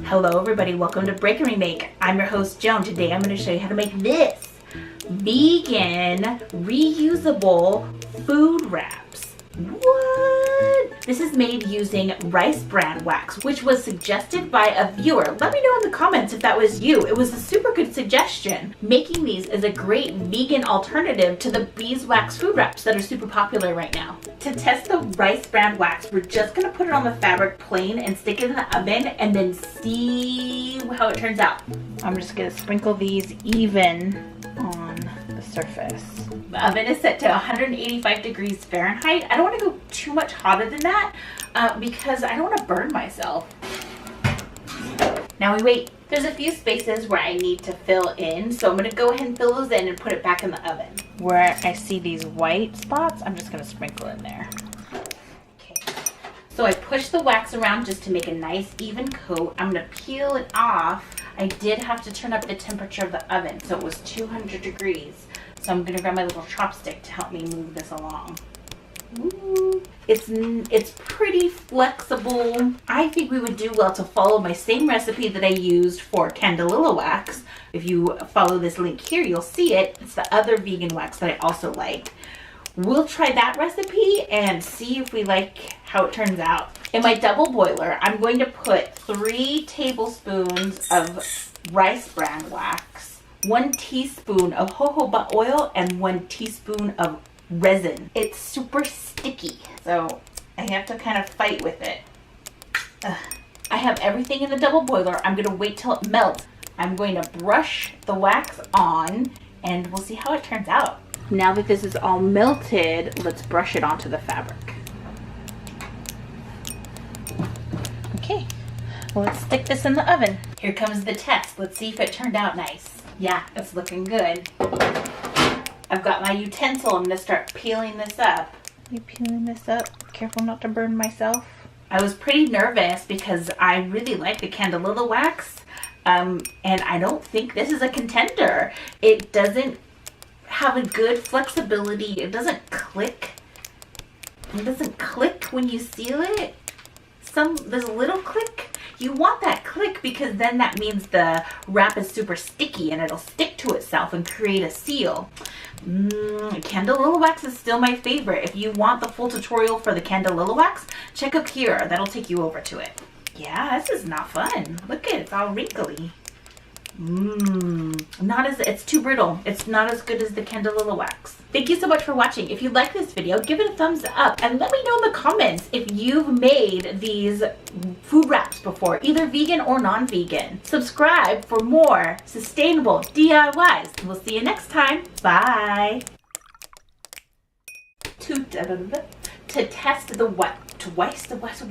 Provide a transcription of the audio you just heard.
Hello everybody, welcome to Break Remake. I'm your host Joan. Today I'm going to show you how to make this vegan reusable food wraps. What? This is made using rice bran wax, which was suggested by a viewer. Let me know in the comments if that was you. It was a super good suggestion. Making these is a great vegan alternative to the beeswax food wraps that are super popular right now. To test the rice bran wax, we're just going to put it on the fabric plain and stick it in the oven and then see how it turns out. I'm just going to sprinkle these even on the surface. The oven is set to 185 degrees Fahrenheit. I don't want to go too much hotter than that because I don't want to burn myself. Now we wait. There's a few spaces where I need to fill in, so I'm going to go ahead and fill those in and put it back in the oven. Where I see these white spots, I'm just going to sprinkle in there. Okay. So I push the wax around just to make a nice even coat. I'm going to peel it off. I did have to turn up the temperature of the oven, so it was 200 degrees. So I'm going to grab my little chopstick to help me move this along. Ooh. It's pretty flexible. I think we would do well to follow my same recipe that I used for Candelilla wax. If you follow this link here, you'll see it. It's the other vegan wax that I also like. We'll try that recipe and see if we like how it turns out. In my double boiler, I'm going to put 3 tablespoons of rice bran wax, 1 teaspoon of jojoba oil, and 1 teaspoon of resin. It's super sticky, so I have to kind of fight with it. I have everything in the double boiler. I'm going to wait till it melts. I'm going to brush the wax on and we'll see how it turns out. Now that this is all melted, let's brush it onto the fabric. Okay, well, let's stick this in the oven. Here comes the test. Let's see if it turned out nice. Yeah, it's looking good. I've got my utensil. I'm going to start peeling this up. Are you peeling this up? Careful not to burn myself. I was pretty nervous because I really like the Candelilla wax. And I don't think this is a contender. It doesn't have a good flexibility. It doesn't click. It doesn't click when you seal it. There's a little click. You want that click because then that means the wrap is super sticky and it'll stick to itself and create a seal. Candelilla wax is still my favorite. If you want the full tutorial for the Candelilla wax, check up here. That'll take you over to it. Yeah, this is not fun. Look at it, it's all wrinkly. It's too brittle. It's not as good as the Candelilla wax. Thank you so much for watching. If you like this video, give it a thumbs up and let me know in the comments if you've made these food wraps before, either vegan or non-vegan. Subscribe for more sustainable DIYs. We'll see you next time. Bye. To test the what? Twice the what?